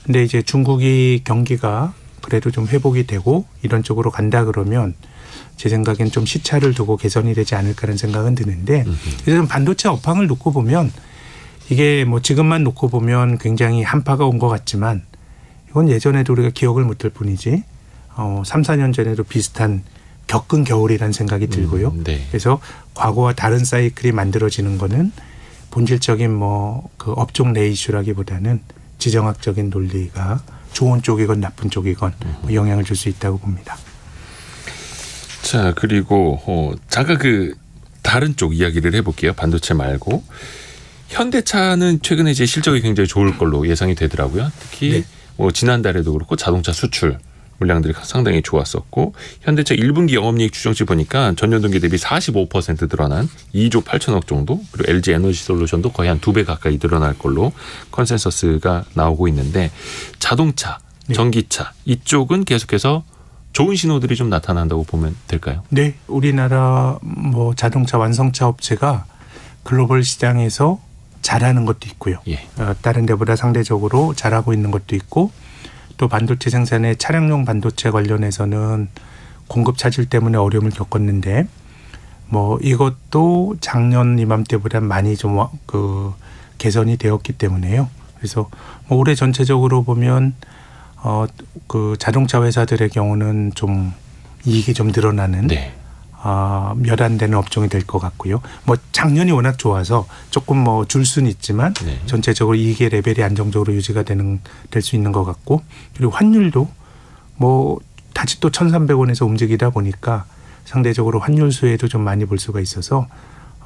근데 이제 중국이 경기가 그래도 좀 회복이 되고 이런 쪽으로 간다 그러면 제 생각엔 좀 시차를 두고 개선이 되지 않을까라는 생각은 드는데 그래서 반도체 업황을 놓고 보면 이게 뭐 지금만 놓고 보면 굉장히 한파가 온 것 같지만 이건 예전에도 우리가 기억을 못할 뿐이지 3, 4년 전에도 비슷한 겪은 겨울이라는 생각이 들고요. 네. 그래서 과거와 다른 사이클이 만들어지는 거는 본질적인 뭐 그 업종 내 이슈라기보다는 지정학적인 논리가 좋은 쪽이건 나쁜 쪽이건 영향을 줄 수 있다고 봅니다. 자, 그리고 잠깐 그 다른 쪽 이야기를 해볼게요. 반도체 말고 현대차는 최근에 이제 실적이 굉장히 좋을 걸로 예상이 되더라고요. 특히 네. 뭐 지난달에도 그렇고 자동차 수출 물량들이 상당히 좋았었고 현대차 1분기 영업이익 추정치 보니까 전년 동기 대비 45% 늘어난 2조 8천억 정도 그리고 LG 에너지 솔루션도 거의 한 2배 가까이 늘어날 걸로 컨센서스가 나오고 있는데 자동차, 네. 전기차 이쪽은 계속해서 좋은 신호들이 좀 나타난다고 보면 될까요? 네, 우리나라 뭐 자동차 완성차 업체가 글로벌 시장에서 잘하는 것도 있고요. 예. 다른 데보다 상대적으로 잘하고 있는 것도 있고 또 반도체 생산의 차량용 반도체 관련해서는 공급 차질 때문에 어려움을 겪었는데 뭐 이것도 작년 이맘때보다 많이 좀 그 개선이 되었기 때문에요. 그래서 뭐 올해 전체적으로 보면 그 자동차 회사들의 경우는 좀 이익이 좀 늘어나는 네. 몇 안 되는 업종이 될 것 같고요. 뭐 작년이 워낙 좋아서 조금 뭐 줄 수는 있지만 네. 전체적으로 이익의 레벨이 안정적으로 유지가 될 수 있는 것 같고 그리고 환율도 뭐 다시 또 1,300원에서 움직이다 보니까 상대적으로 환율 수혜도 좀 많이 볼 수가 있어서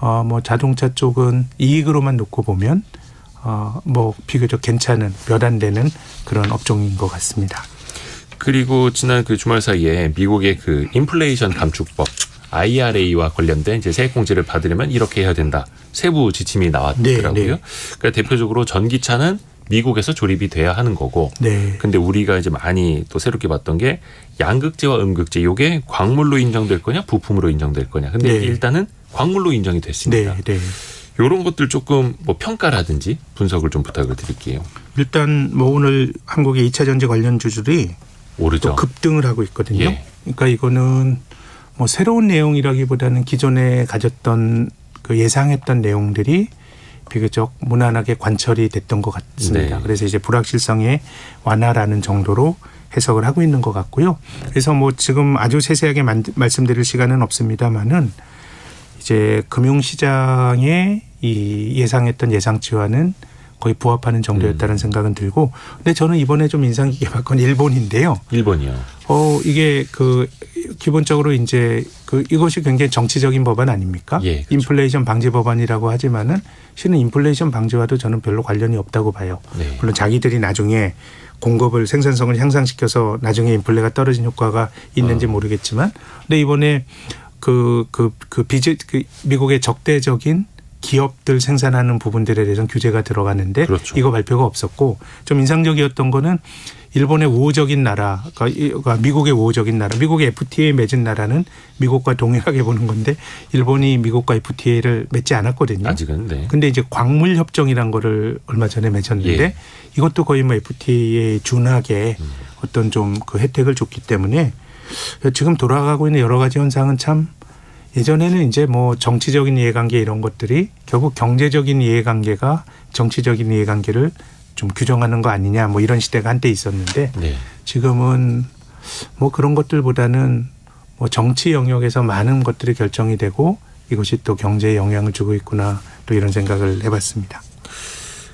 뭐 자동차 쪽은 이익으로만 놓고 보면 뭐 비교적 괜찮은 몇 안 되는 그런 업종인 것 같습니다. 그리고 지난 그 주말 사이에 미국의 그 인플레이션 감축법 IRA와 관련된 이제 세액공제를 받으려면 이렇게 해야 된다. 세부 지침이 나왔더라고요. 네, 네. 그러니까 대표적으로 전기차는 미국에서 조립이 돼야 하는 거고. 네. 근데 우리가 이제 많이 또 새롭게 봤던 게 양극재와 음극재 이게 광물로 인정될 거냐 부품으로 인정될 거냐. 근데 네. 일단은 광물로 인정이 됐습니다. 네, 네. 이런 것들 조금 뭐 평가라든지 분석을 좀 부탁을 드릴게요. 일단 뭐 오늘 한국의 2차 전지 관련 주주들이 오르죠. 또 급등을 하고 있거든요. 예. 그러니까 이거는 뭐 새로운 내용이라기보다는 기존에 가졌던 그 예상했던 내용들이 비교적 무난하게 관철이 됐던 것 같습니다. 네. 그래서 이제 불확실성의 완화라는 정도로 해석을 하고 있는 것 같고요. 그래서 뭐 지금 아주 세세하게 말씀드릴 시간은 없습니다만은 이제 금융시장의 이 예상했던 예상치와는 거의 부합하는 정도였다는 생각은 들고, 근데 저는 이번에 좀 인상 깊게 봤건 일본인데요. 일본이요. 이게 기본적으로 이제 이것이 굉장히 정치적인 법안 아닙니까? 예, 그렇죠. 인플레이션 방지 법안이라고 하지만은 실은 인플레이션 방지와도 저는 별로 관련이 없다고 봐요. 네. 물론 자기들이 나중에 공급을 생산성을 향상시켜서 나중에 인플레가 떨어진 효과가 있는지 모르겠지만, 근데 이번에 미국의 적대적인 기업들 생산하는 부분들에 대해서는 규제가 들어가는데 그렇죠. 이거 발표가 없었고, 좀 인상적이었던 거는 일본의 우호적인 나라, 그러니까 미국의 우호적인 나라, 미국의 FTA 맺은 나라는 미국과 동일하게 보는 건데 일본이 미국과 FTA를 맺지 않았거든요. 아직은. 네. 근데 이제 광물 협정이란 거를 얼마 전에 맺었는데 예. 이것도 거의 뭐 FTA에 준하게 어떤 좀 그 혜택을 줬기 때문에 지금 돌아가고 있는 여러 가지 현상은 참, 예전에는 이제 뭐 정치적인 이해관계 이런 것들이 결국 경제적인 이해관계가 정치적인 이해관계를 좀 규정하는 거 아니냐 뭐 이런 시대가 한때 있었는데 네. 지금은 뭐 그런 것들보다는 뭐 정치 영역에서 많은 것들이 결정이 되고 이것이 또 경제에 영향을 주고 있구나, 또 이런 생각을 해봤습니다.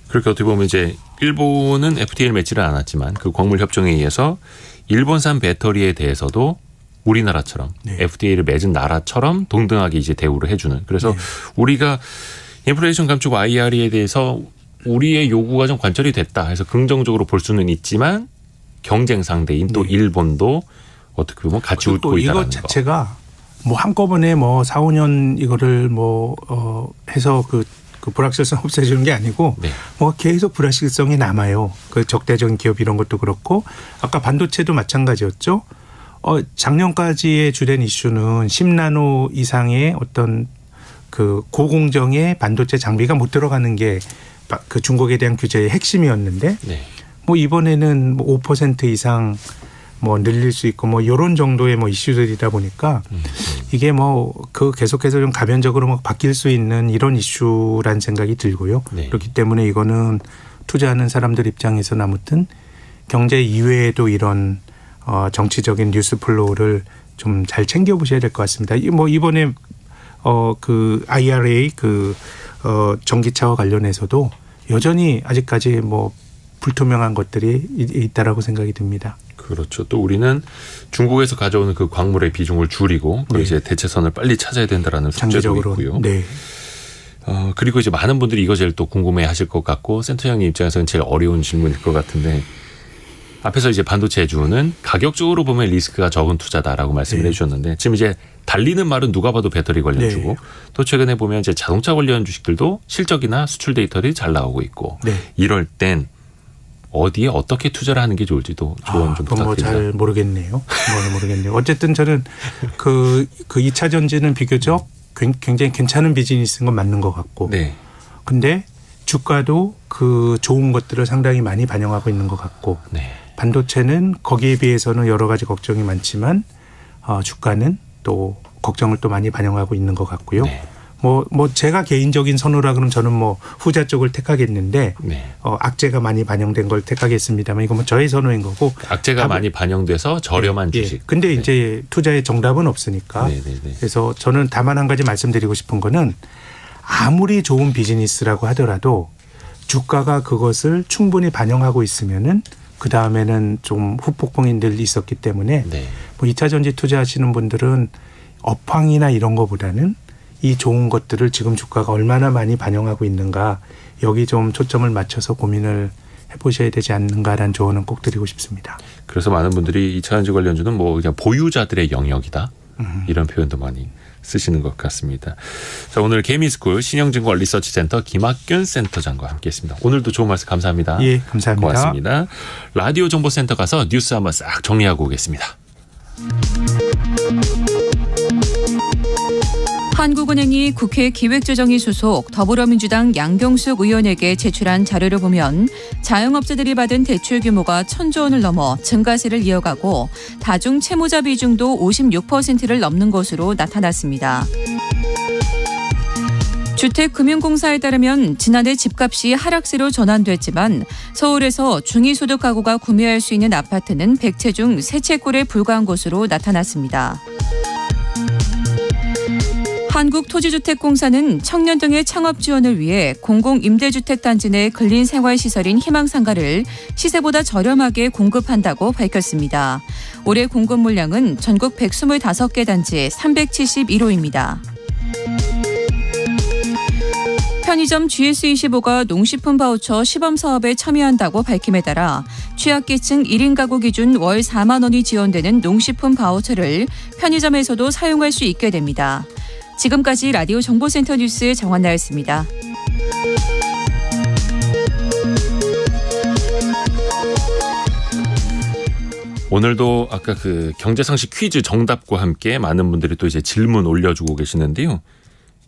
그렇게 어떻게 보면 이제 일본은 FTA를 맺지는 않았지만 그 광물 협정에 의해서 일본산 배터리에 대해서도 우리나라처럼 네. FTA를 맺은 나라처럼 동등하게 이제 대우를 해주는. 그래서 우리가 인플레이션 감축 IRA에 대해서 우리의 요구가 좀 관철이 됐다 해서 긍정적으로 볼 수는 있지만 경쟁 상대인 또 일본도 어떻게 보면 같이 웃고 있다는 거. 이것 자체가 뭐 한꺼번에 뭐 4, 5년 이거를 해서 그 불확실성 없애주는 게 아니고 네. 뭐 계속 불확실성이 남아요. 그 적대적인 기업 이런 것도 그렇고, 아까 반도체도 마찬가지였죠. 작년까지의 주된 이슈는 10나노 이상의 어떤 그 고공정의 반도체 장비가 못 들어가는 게 그 중국에 대한 규제의 핵심이었는데, 네. 뭐 이번에는 뭐 5% 이상 뭐 늘릴 수 있고 뭐 이런 정도의 뭐 이슈들이다 보니까 이게 뭐 계속해서 좀 가변적으로 막 바뀔 수 있는 이런 이슈란 생각이 들고요. 네. 그렇기 때문에 이거는 투자하는 사람들 입장에서는 아무튼 경제 이외에도 이런 정치적인 뉴스 플로우를 좀 잘 챙겨보셔야 될 것 같습니다. 뭐 이번에 그 IRA 전기차와 관련해서도 여전히 아직까지 뭐 불투명한 것들이 있다라고 생각이 듭니다. 그렇죠. 또 우리는 중국에서 가져오는 그 광물의 비중을 줄이고 그 이제 대체선을 빨리 찾아야 된다라는 숙제도 있고요. 네. 그리고 이제 많은 분들이 이거 제일 또 궁금해하실 것 같고 센터장님 입장에서는 제일 어려운 질문일 것 같은데, 앞에서 이제 반도체 주는 가격적으로 보면 리스크가 적은 투자다라고 말씀을 해주셨는데, 지금 이제 달리는 말은 누가 봐도 배터리 관련주고 또 최근에 보면 이제 자동차 관련 주식들도 실적이나 수출 데이터들이 잘 나오고 있고 이럴 땐 어디에 어떻게 투자를 하는 게 좋을지도 조언 좀 부탁드립니다. 잘 모르겠네요. 어쨌든 저는 그 2차 전지는 비교적 굉장히 괜찮은 비즈니스인 건 맞는 것 같고, 근데 주가도 그 좋은 것들을 상당히 많이 반영하고 있는 것 같고, 반도체는 거기에 비해서는 여러 가지 걱정이 많지만 주가는 또 걱정을 또 많이 반영하고 있는 것 같고요. 뭐 제가 개인적인 선호라 그러면 저는 뭐 후자 쪽을 택하겠는데 악재가 많이 반영된 걸 택하겠습니다만 이건 뭐 저의 선호인 거고, 악재가 많이 반영돼서 저렴한 주식. 근데 이제 투자의 정답은 없으니까. 그래서 저는 다만 한 가지 말씀드리고 싶은 거는, 아무리 좋은 비즈니스라고 하더라도 주가가 그것을 충분히 반영하고 있으면은 그 다음에는 좀 후폭풍이 늘 있었기 때문에 뭐 2차 전지 투자하시는 분들은 업황이나 이런 거보다는 이 좋은 것들을 지금 주가가 얼마나 많이 반영하고 있는가, 여기 좀 초점을 맞춰서 고민을 해보셔야 되지 않는가라는 조언은 꼭 드리고 싶습니다. 그래서 많은 분들이 2차 전지 관련주는 뭐 그냥 보유자들의 영역이다, 이런 표현도 많이 쓰시는 것 같습니다. 자, 오늘 개미스쿨 신영증권 리서치센터 김학균 센터장과 함께했습니다. 오늘도 좋은 말씀 감사합니다. 예, 감사합니다. 고맙습니다. 라디오 정보센터 가서 뉴스 한번 싹 정리하고 오겠습니다. 한국은행이 국회 기획재정위 소속 더불어민주당 양경숙 의원에게 제출한 자료를 보면 자영업자들이 받은 대출 규모가 1,000조 원을 넘어 증가세를 이어가고 다중 채무자 비중도 56%를 넘는 것으로 나타났습니다. 주택금융공사에 따르면 지난해 집값이 하락세로 전환됐지만 서울에서 중위소득 가구가 구매할 수 있는 아파트는 100채 중 3채꼴에 불과한 것으로 나타났습니다. 한국토지주택공사는 청년 등의 창업 지원을 위해 공공임대주택단지 내 근린생활시설인 희망상가를 시세보다 저렴하게 공급한다고 밝혔습니다. 올해 공급 물량은 전국 125개 단지 371호입니다. 편의점 GS25가 농식품 바우처 시범사업에 참여한다고 밝힘에 따라 취약계층 1인 가구 기준 월 4만 원이 지원되는 농식품 바우처를 편의점에서도 사용할 수 있게 됩니다. 지금까지 라디오 정보센터 뉴스 정한나였습니다. 오늘도 아까 그 경제상식 퀴즈 정답과 함께 많은 분들이 또 이제 질문 올려주고 계시는데요.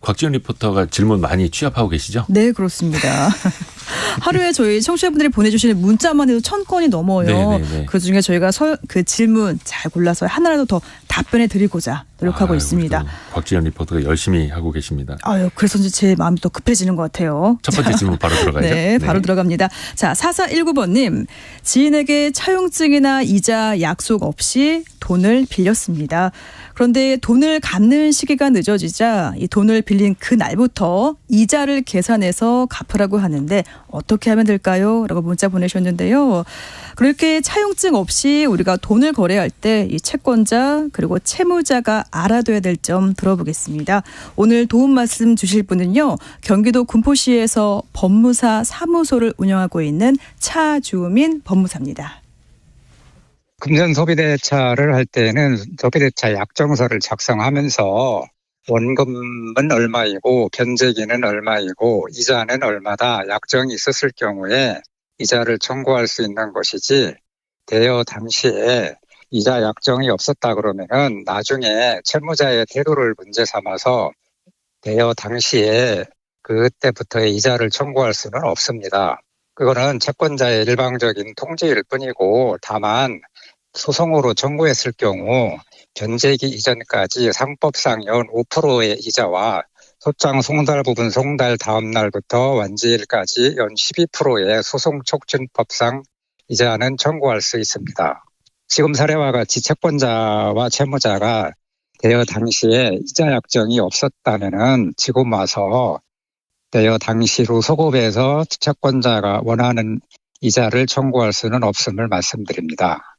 곽지연 리포터가 질문 많이 취합하고 계시죠? 네, 그렇습니다. 하루에 저희 청취자분들이 보내주시는 문자만 해도 1000건이 넘어요. 네네네. 그중에 저희가 그 질문 잘 골라서 하나라도 더 답변해 드리고자 노력하고 있습니다. 곽지연 리포터가 열심히 하고 계십니다. 그래서 이제 제 마음이 더 급해지는 것 같아요. 첫 번째 질문 바로 들어가야죠. 네, 바로 들어갑니다. 자, 4419번님. 지인에게 차용증이나 이자 약속 없이 돈을 빌렸습니다. 그런데 돈을 갚는 시기가 늦어지자 이 돈을 빌린 그날부터 이자를 계산해서 갚으라고 하는데 어떻게 하면 될까요? 라고 문자 보내셨는데요. 그렇게 차용증 없이 우리가 돈을 거래할 때 이 채권자 그리고 채무자가 알아둬야 될 점 들어보겠습니다. 오늘 도움 말씀 주실 분은요. 경기도 군포시에서 법무사 사무소를 운영하고 있는 차주민 법무사입니다. 금전 소비대차를 할 때는 소비대차 약정서를 작성하면서 원금은 얼마이고 변제기는 얼마이고 이자는 얼마다 약정이 있었을 경우에 이자를 청구할 수 있는 것이지 대여 당시에 이자 약정이 없었다 그러면은 나중에 채무자의 태도를 문제 삼아서 대여 당시에 그때부터의 이자를 청구할 수는 없습니다. 그거는 채권자의 일방적인 통지일 뿐이고 다만 소송으로 청구했을 경우 변제기 이전까지 상법상 연 5%의 이자와 소장 송달 부분 송달 다음 날부터 완지일까지 연 12%의 소송 촉진법상 이자는 청구할 수 있습니다. 지금 사례와 같이 채권자와 채무자가 대여 당시에 이자 약정이 없었다면은 지금 와서 대여 당시로 소급해서 채권자가 원하는 이자를 청구할 수는 없음을 말씀드립니다.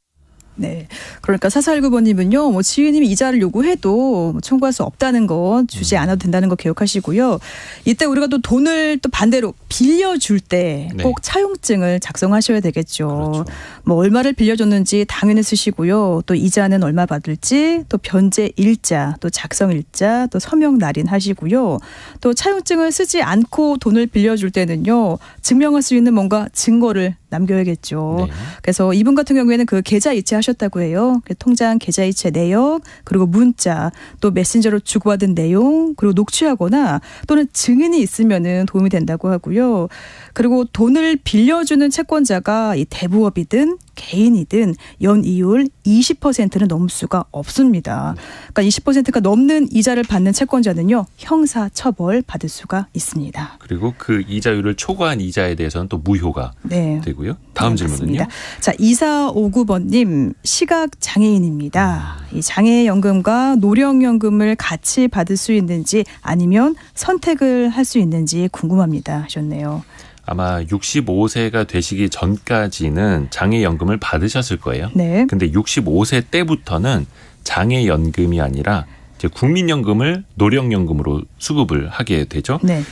네. 그러니까 4419번님은요, 지인님이 이자를 요구해도 청구할 수 없다는 거 주지 않아도 된다는 거 기억하시고요. 이때 우리가 또 돈을 또 반대로 빌려줄 때 꼭 차용증을 작성하셔야 되겠죠. 그렇죠. 뭐 얼마를 빌려줬는지 당연히 쓰시고요. 또 이자는 얼마 받을지, 또 변제 일자, 또 작성 일자, 또 서명 날인 하시고요. 또 차용증을 쓰지 않고 돈을 빌려줄 때는요, 증명할 수 있는 뭔가 증거를 남겨야겠죠. 네. 그래서 이분 같은 경우에는 그 계좌 이체하셨다고 해요. 통장 계좌 이체 내역, 그리고 문자, 또 메신저로 주고받은 내용, 그리고 녹취하거나 또는 증인이 있으면은 도움이 된다고 하고요. 그리고 돈을 빌려주는 채권자가 이 대부업이든 개인이든 연이율 20%는 넘을 수가 없습니다. 그러니까 20%가 넘는 이자를 받는 채권자는요, 형사처벌 받을 수가 있습니다. 그리고 그 이자율을 초과한 이자에 대해서는 또 무효가 되고요. 다음 질문은요. 자, 2459번님 시각장애인입니다. 이 장애연금과 노령연금을 같이 받을 수 있는지 아니면 선택을 할 수 있는지 궁금합니다 하셨네요. 아마 65세가 되시기 전까지는 장애연금을 받으셨을 거예요. 네. 근데 65세 때부터는 장애연금이 아니라 이제 국민연금을 노령연금으로 수급을 하게 되죠. 네.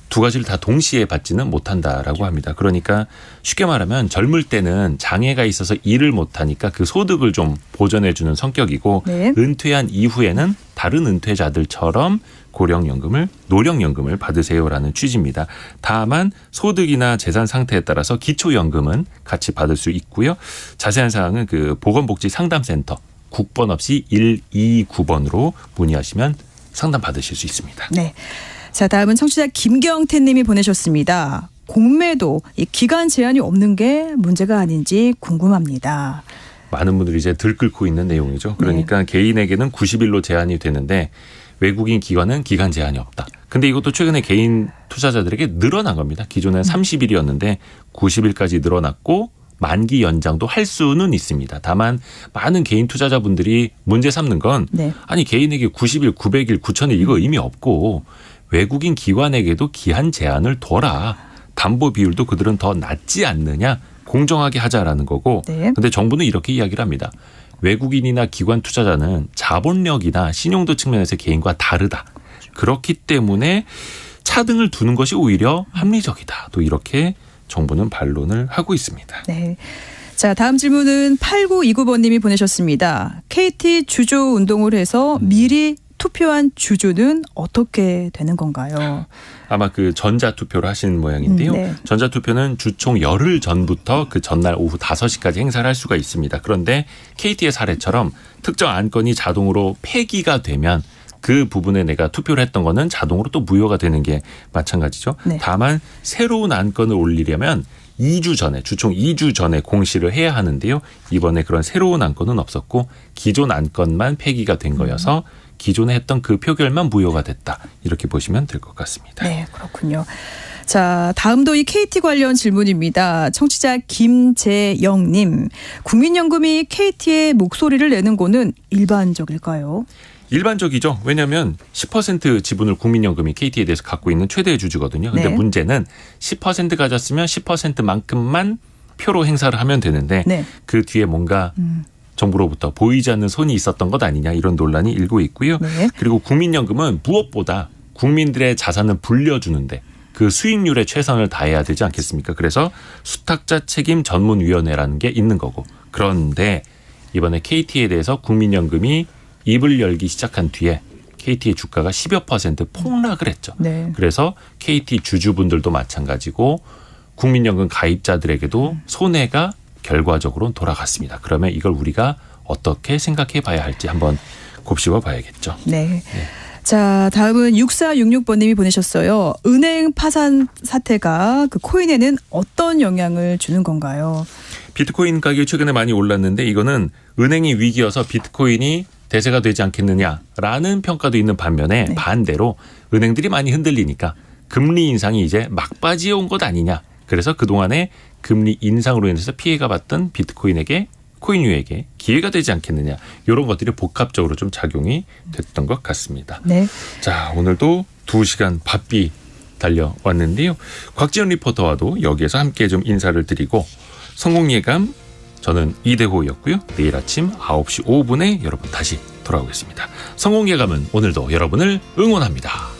두 가지를 다 동시에 받지는 못한다라고 합니다. 그러니까 쉽게 말하면 젊을 때는 장애가 있어서 일을 못하니까 그 소득을 좀 보전해 주는 성격이고 은퇴한 이후에는 다른 은퇴자들처럼 고령연금을 노령연금을 받으세요라는 취지입니다. 다만 소득이나 재산 상태에 따라서 기초연금은 같이 받을 수 있고요. 자세한 사항은 그 보건복지상담센터 국번 없이 129번으로 문의하시면 상담 받으실 수 있습니다. 네. 자, 다음은 청취자 김경태 님이 보내셨습니다. 공매도 이 기간 제한이 없는 게 문제가 아닌지 궁금합니다. 많은 분들이 이제 들끓고 있는 내용이죠. 그러니까 개인에게는 90일로 제한이 되는데 외국인 기관은 기간 제한이 없다. 근데 이것도 최근에 개인 투자자들에게 늘어난 겁니다. 기존에 30일이었는데 90일까지 늘어났고 만기 연장도 할 수는 있습니다. 다만 많은 개인 투자자분들이 문제 삼는 건 네. 아니 개인에게 90일, 900일, 9000일 이거 의미 없고 외국인 기관에게도 기한 제한을 둬라. 담보 비율도 그들은 더 낮지 않느냐. 공정하게 하자라는 거고. 네. 근데 정부는 이렇게 이야기를 합니다. 외국인이나 기관 투자자는 자본력이나 신용도 측면에서 개인과 다르다. 그렇기 때문에 차등을 두는 것이 오히려 합리적이다. 또 이렇게 정부는 반론을 하고 있습니다. 네. 자, 다음 질문은 8929번님이 보내셨습니다. KT 주주 운동을 해서 미리 투표한 주주는 어떻게 되는 건가요? 아마 그 전자투표를 하신 모양인데요. 네. 전자투표는 주총 열흘 전부터 그 전날 오후 5시까지 행사를 할 수가 있습니다. 그런데 KT의 사례처럼 특정 안건이 자동으로 폐기가 되면 그 부분에 내가 투표를 했던 거는 자동으로 또 무효가 되는 게 마찬가지죠. 네. 다만 새로운 안건을 올리려면 2주 전에 주총 2주 전에 공시를 해야 하는데요. 이번에 그런 새로운 안건은 없었고 기존 안건만 폐기가 된 거여서 기존에 했던 그 표결만 무효가 됐다. 이렇게 보시면 될 것 같습니다. 네, 그렇군요. 자, 다음도 이 KT 관련 질문입니다. 청취자 김재영님. 국민연금이 KT의 목소리를 내는 거는 일반적일까요? 일반적이죠. 왜냐하면 10% 지분을 국민연금이 KT에 대해서 갖고 있는 최대 주주거든요. 그런데 네. 문제는 10% 가졌으면 10%만큼만 표로 행사를 하면 되는데 네. 그 뒤에 뭔가 정부로부터 보이지 않는 손이 있었던 것 아니냐 이런 논란이 일고 있고요. 네. 그리고 국민연금은 무엇보다 국민들의 자산을 불려주는데 그 수익률에 최선을 다해야 되지 않겠습니까? 그래서 수탁자 책임 전문위원회라는 게 있는 거고. 그런데 이번에 KT에 대해서 국민연금이 입을 열기 시작한 뒤에 KT의 주가가 10여% 폭락을 했죠. 네. 그래서 KT 주주분들도 마찬가지고 국민연금 가입자들에게도 손해가 결과적으로는 돌아갔습니다. 그러면 이걸 우리가 어떻게 생각해 봐야 할지 한번 곱씹어 봐야겠죠. 네. 자, 다음은 6466번님이 보내셨어요. 은행 파산 사태가 그 코인에는 어떤 영향을 주는 건가요? 비트코인 가격이 최근에 많이 올랐는데 이거는 은행이 위기여서 비트코인이 대세가 되지 않겠느냐라는 평가도 있는 반면에 네. 반대로 은행들이 많이 흔들리니까 금리 인상이 이제 막바지에 온 것 아니냐. 그래서 그동안에 금리 인상으로 인해서 피해가 봤던 비트코인에게 코인유에게 기회가 되지 않겠느냐. 이런 것들이 복합적으로 좀 작용이 됐던 것 같습니다. 네. 자, 오늘도 2시간 바삐 달려왔는데요. 곽지연 리포터와도 여기에서 함께 좀 인사를 드리고 성공예감 저는 이대호였고요. 내일 아침 9시 5분에 여러분 다시 돌아오겠습니다. 성공예감은 오늘도 여러분을 응원합니다.